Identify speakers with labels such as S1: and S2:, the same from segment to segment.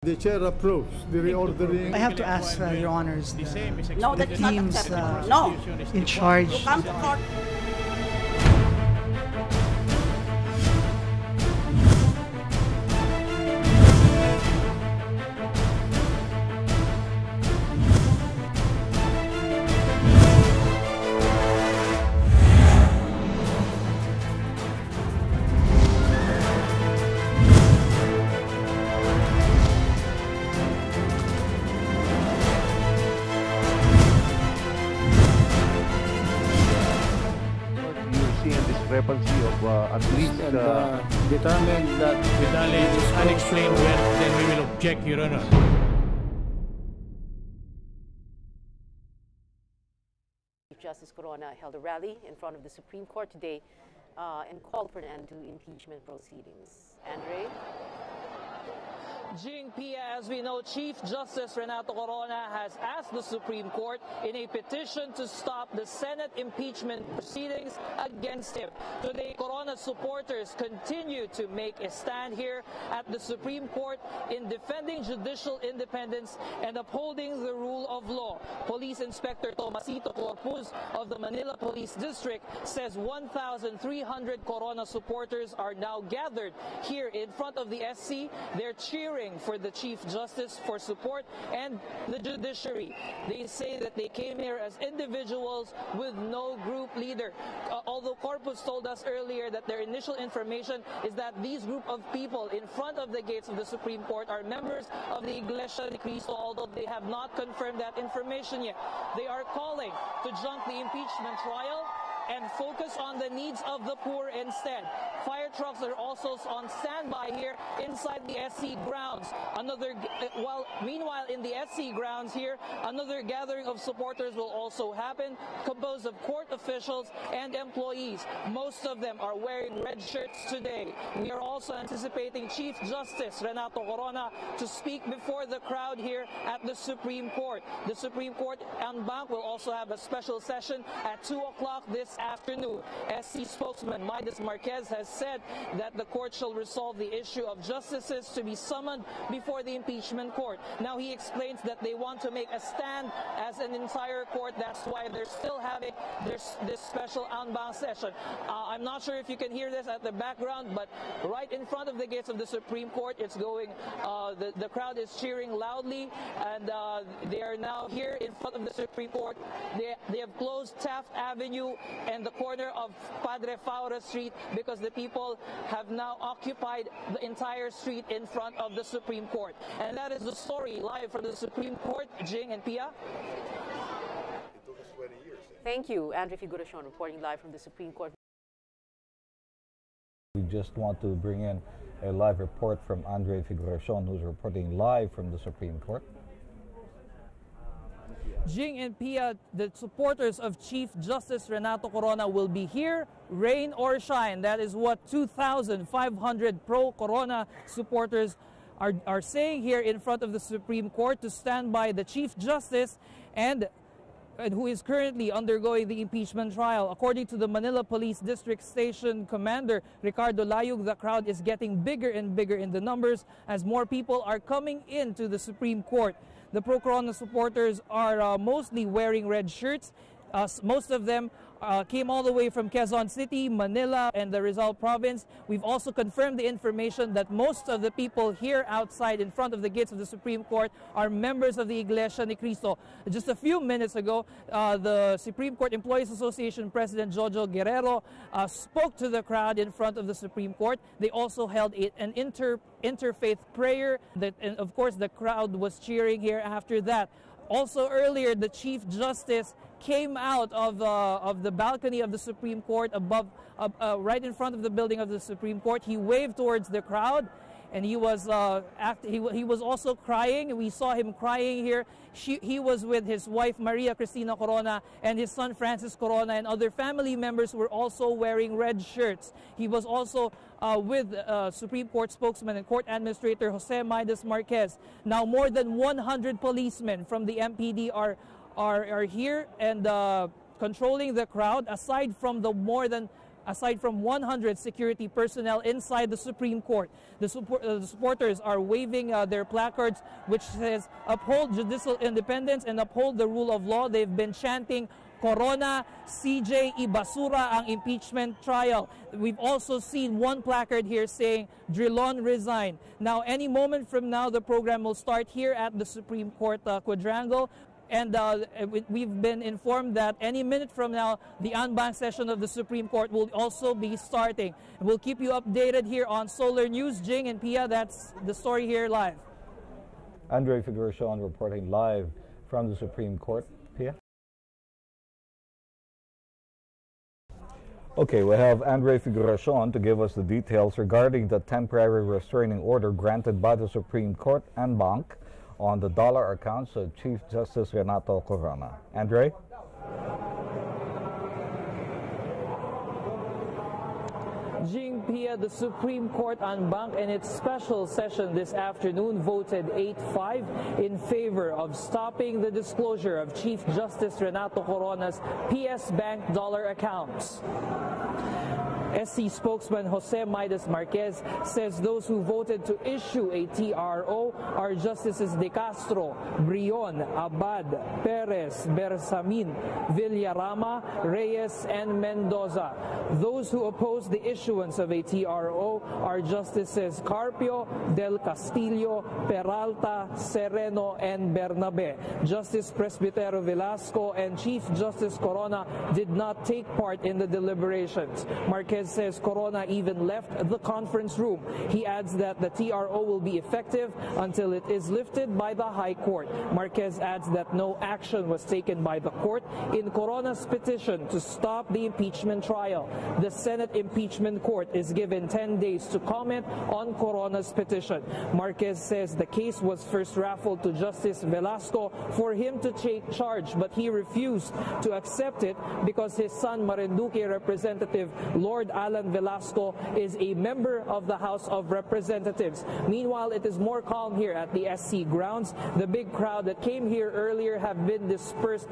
S1: The chair approves the reordering.
S2: I have to ask, Your Honors,
S3: No,
S2: the
S3: that's not
S2: teams
S3: acceptable. No.
S2: in charge.
S3: You come to court.
S4: Discrepancy of at least
S1: determined that
S5: with knowledge is unexplained wealth, then we will object, Your Honor.
S6: Chief Justice Corona held a rally in front of the Supreme Court today and called for an end to impeachment proceedings. Andre?
S7: Jing Pia, as we know, Chief Justice Renato Corona has asked the Supreme Court in a petition to stop the Senate impeachment proceedings against him. Today, Corona supporters continue to make a stand here at the Supreme Court in defending judicial independence and upholding the rule of law. Police Inspector Tomasito Corpus of the Manila Police District says 1,300 Corona supporters are now gathered here in front of the SC. They're cheering for the Chief Justice for support and the judiciary. They say that they came here as individuals with no group leader. Although Corpus told us earlier that their initial information is that these group of people in front of the gates of the Supreme Court are members of the Iglesia ni Cristo, although they have not confirmed that information yet. They are calling to junk the impeachment trial and focus on the needs of the poor instead. Fire trucks are also on standby here inside the SC grounds. Meanwhile, in the SC grounds here, another gathering of supporters will also happen, composed of court officials and employees. Most of them are wearing red shirts today. We are also anticipating Chief Justice Renato Corona to speak before the crowd here at the Supreme Court. The Supreme Court en banc will also have a special session at 2 o'clock this afternoon. SC spokesman Midas Marquez has said that the court shall resolve the issue of justices to be summoned before the impeachment court. Now he explains that they want to make a stand as an entire court. That's why they're still having this special en banc session. I'm not sure if you can hear this at the background, but right in front of the gates of the Supreme Court, it's going, the crowd is cheering loudly, and they are now here in front of the Supreme Court. They have closed Taft Avenue and the corner of Padre Faura Street because the people have now occupied the entire street in front of the Supreme Court. And that is the story live from the Supreme Court. Jing and Pia.
S4: It took us 20 years.
S6: Thank you. Andre Figuracion reporting live from the Supreme Court.
S8: We just want to bring in a live report from Andre Figuracion, who's reporting live from the Supreme Court.
S7: Jing and Pia, the supporters of Chief Justice Renato Corona will be here, rain or shine. That is what 2,500 pro-Corona supporters are saying here in front of the Supreme Court to stand by the Chief Justice and who is currently undergoing the impeachment trial. According to the Manila Police District Station Commander Ricardo Layug, the crowd is getting bigger and bigger in the numbers as more people are coming into the Supreme Court. The pro-Corona supporters are mostly wearing red shirts. Most of them came all the way from Quezon City, Manila, and the Rizal province. We've also confirmed the information that most of the people here outside in front of the gates of the Supreme Court are members of the Iglesia ni Cristo. Just a few minutes ago, the Supreme Court Employees Association President Jojo Guerrero spoke to the crowd in front of the Supreme Court. They also held an interfaith prayer, and of course the crowd was cheering here after that. Also earlier, the Chief Justice came out of the balcony of the Supreme Court right in front of the building of the Supreme Court. He waved towards the crowd, and he was also crying. We saw him crying here. He was with his wife Maria Cristina Corona and his son Francis Corona, and other family members were also wearing red shirts. He was also with Supreme Court spokesman and court administrator Jose Midas Marquez. Now more than 100 policemen from the MPD are here and controlling the crowd, aside from the more than aside from 100 security personnel inside the Supreme Court. The supporters are waving their placards which says uphold judicial independence and uphold the rule of law. They've been chanting Corona, CJ, ibasura ang impeachment trial. We've also seen one placard here saying Drilon resign. Now, any moment from now, the program will start here at the Supreme Court quadrangle. And we've been informed that any minute from now, the en banc session of the Supreme Court will also be starting. We'll keep you updated here on Solar News. Jing and Pia, that's the story here live.
S8: Andre Figueroa reporting live from the Supreme Court. Pia? Okay, we have Andre Figueroa to give us the details regarding the temporary restraining order granted by the Supreme Court en banc on the dollar accounts of Chief Justice Renato Corona. Andre?
S7: Jing, Pia, the Supreme Court en banc in its special session this afternoon voted 8-5 in favor of stopping the disclosure of Chief Justice Renato Corona's PS Bank dollar accounts. SC spokesman Jose Midas Marquez says those who voted to issue a TRO are Justices De Castro, Brion, Abad, Perez, Bersamin, Villarama, Reyes, and Mendoza. Those who oppose the issuance of a TRO are Justices Carpio, Del Castillo, Peralta, Sereno, and Bernabe. Justice Presbitero Velasco and Chief Justice Corona did not take part in the deliberations. Marquez says Corona even left the conference room. He adds that the TRO will be effective until it is lifted by the High Court. Marquez adds that no action was taken by the court in Corona's petition to stop the impeachment trial. The Senate Impeachment Court is given 10 days to comment on Corona's petition. Marquez says the case was first raffled to Justice Velasco for him to take charge, but he refused to accept it because his son Marinduque Representative Lord Alan Velasco is a member of the House of Representatives. Meanwhile, it is more calm here at the SC grounds. The big crowd that came here earlier have dispersed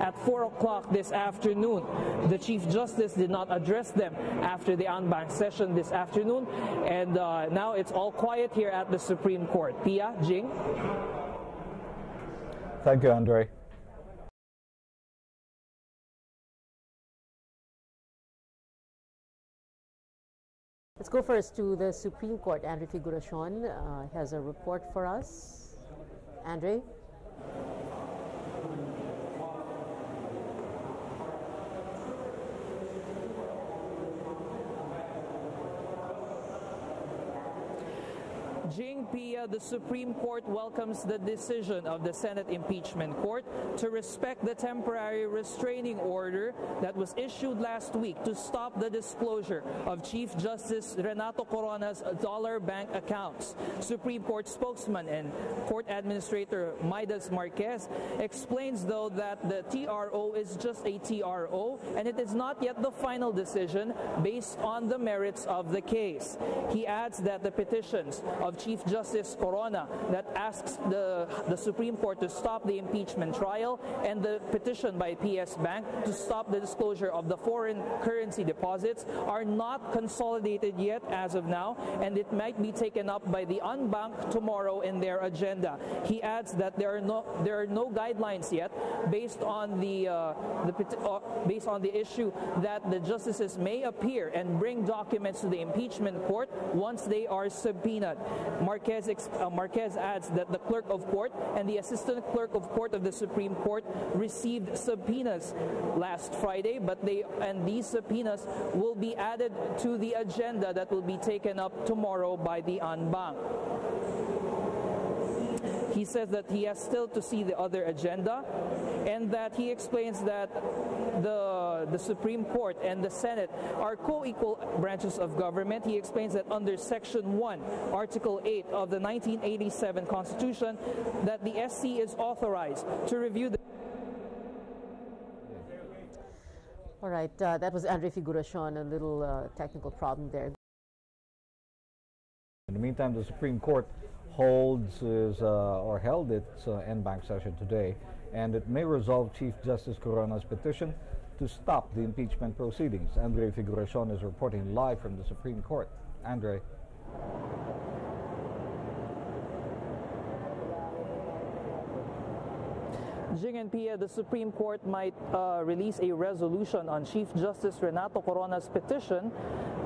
S7: at 4 o'clock this afternoon. The Chief Justice did not address them after the en banc session this afternoon, and now it's all quiet here at the Supreme Court. Pia, Jing?
S8: Thank you, Andre.
S6: Let's go first to the Supreme Court. Andre Figueroa has a report for us. Andre?
S7: Jing, Pia, the Supreme Court welcomes the decision of the Senate Impeachment Court to respect the temporary restraining order that was issued last week to stop the disclosure of Chief Justice Renato Corona's dollar bank accounts. Supreme Court spokesman and court administrator Midas Marquez explains, though, that the TRO is just a TRO and it is not yet the final decision based on the merits of the case. He adds that the petitions of Chief Justice Corona that asks the Supreme Court to stop the impeachment trial and the petition by PS Bank to stop the disclosure of the foreign currency deposits are not consolidated yet as of now, and it might be taken up by the en banc tomorrow in their agenda. He adds that there are no guidelines yet based on the issue that the justices may appear and bring documents to the impeachment court once they are subpoenaed. Marquez adds that the clerk of court and the assistant clerk of court of the Supreme Court received subpoenas last Friday, but these subpoenas will be added to the agenda that will be taken up tomorrow by the en banc. He says that he has still to see the other agenda, and that he explains that the Supreme Court and the Senate are co-equal branches of government. He explains that under Section 1, Article 8 of the 1987 Constitution, that the SC is authorized to review the...
S6: All right, that was Andre Figueroa, a little technical problem there.
S8: In the meantime, the Supreme Court held its en banc session today, and it may resolve Chief Justice Corona's petition to stop the impeachment proceedings. Andre Figuracion is reporting live from the Supreme Court. Andre.
S7: Jing and Pia, the Supreme Court might release a resolution on Chief Justice Renato Corona's petition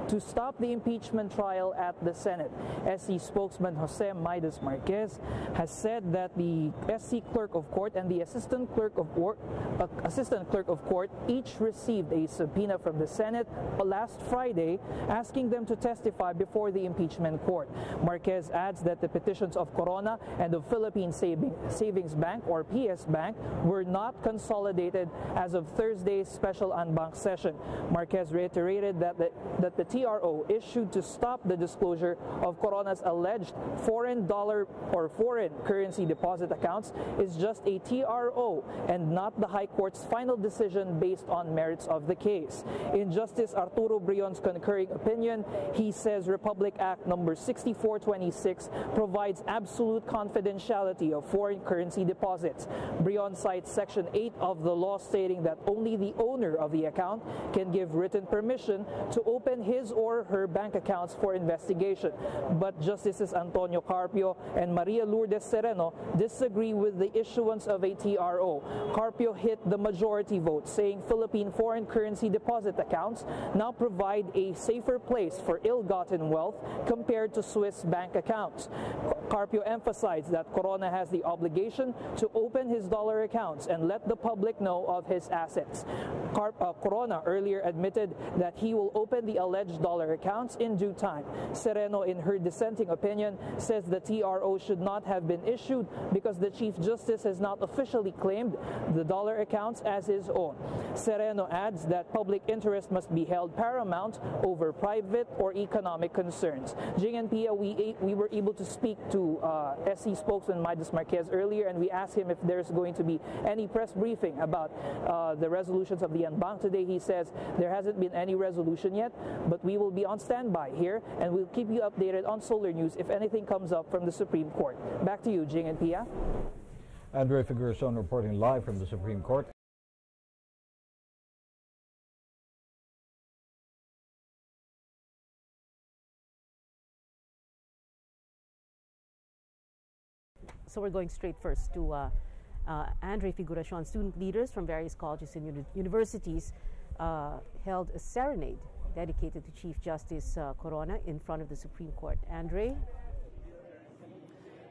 S7: to stop the impeachment trial at the Senate. SC spokesman Jose Midas Marquez has said that the SC clerk of court and the assistant clerk of court each received a subpoena from the Senate last Friday asking them to testify before the impeachment court. Marquez adds that the petitions of Corona and the Philippine Savings Bank or PS Bank were not consolidated as of Thursday's special en banc session. Marquez reiterated that the TRO issued to stop the disclosure of Corona's alleged foreign dollar or foreign currency deposit accounts is just a TRO and not the High Court's final decision based on merits of the case. In Justice Arturo Brion's concurring opinion, he says Republic Act number 6426 provides absolute confidentiality of foreign currency deposits. Brion cites Section 8 of the law stating that only the owner of the account can give written permission to open his or her bank accounts for investigation. But Justices Antonio Carpio and Maria Lourdes Sereno disagree with the issuance of a TRO. Carpio hit the majority vote, saying Philippine foreign currency deposit accounts now provide a safer place for ill-gotten wealth compared to Swiss bank accounts. Carpio emphasized that Corona has the obligation to open his dollar accounts and let the public know of his assets. Corona earlier admitted that he will open the alleged dollar accounts in due time. Sereno, in her dissenting opinion, says the TRO should not have been issued because the Chief Justice has not officially claimed the dollar accounts as his own. Sereno adds that public interest must be held paramount over private or economic concerns. Jing and Pia, we were able to speak to SC spokesman Midas Marquez earlier, and we asked him if there's going to be any press briefing about the resolutions of the en banc today. He says there hasn't been any resolution yet, but we will be on standby here and we'll keep you updated on Solar News if anything comes up from the Supreme Court. Back to you, Jing and Pia.
S8: Andre Figuracion reporting live from the Supreme Court.
S6: So we're going straight first to Andre Figuracion. Student leaders from various colleges and universities held a serenade dedicated to Chief Justice Corona in front of the Supreme Court. Andre?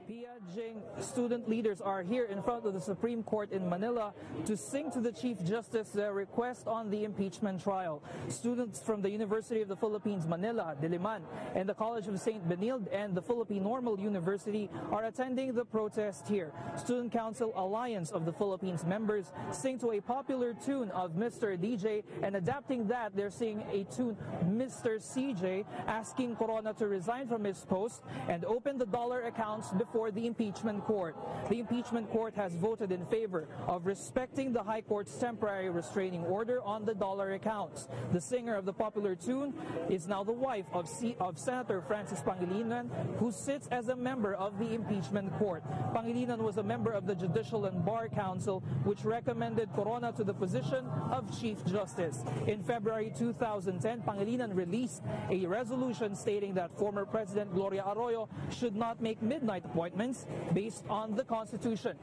S7: Pia, Jing, student leaders are here in front of the Supreme Court in Manila to sing to the Chief Justice their request on the impeachment trial. Students from the University of the Philippines, Manila, Diliman, and the College of St. Benilde and the Philippine Normal University are attending the protest here. Student Council Alliance of the Philippines members sing to a popular tune of Mr. DJ, and adapting that, they're singing a tune, Mr. CJ, asking Corona to resign from his post and open the dollar accounts before the impeachment court. The impeachment court has voted in favor of respecting the High Court's temporary restraining order on the dollar accounts. The singer of the popular tune is now the wife of Senator Francis Pangilinan, who sits as a member of the impeachment court. Pangilinan was a member of the Judicial and Bar Council, which recommended Corona to the position of Chief Justice. In February 2010, Pangilinan released a resolution stating that former President Gloria Arroyo should not make midnight appointments based on the Constitution.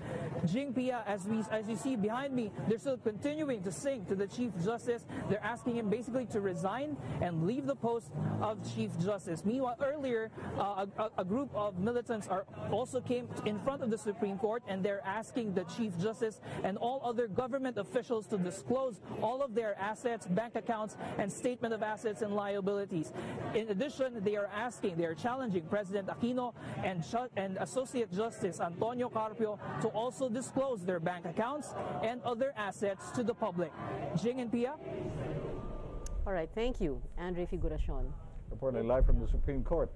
S7: Jing, Pia, as you see behind me, they're still continuing to sing to the Chief Justice. They're asking him basically to resign and leave the post of Chief Justice. Meanwhile, earlier, a group of militants also came in front of the Supreme Court, and they're asking the Chief Justice and all other government officials to disclose all of their assets, bank accounts, and statement of assets and liabilities. In addition, they are challenging President Aquino and Associate Justice Antonio Carpio to also disclose their bank accounts and other assets to the public. Jing and Pia?
S6: All right, thank you, Andre Figuracion.
S8: Reporting live from the Supreme Court.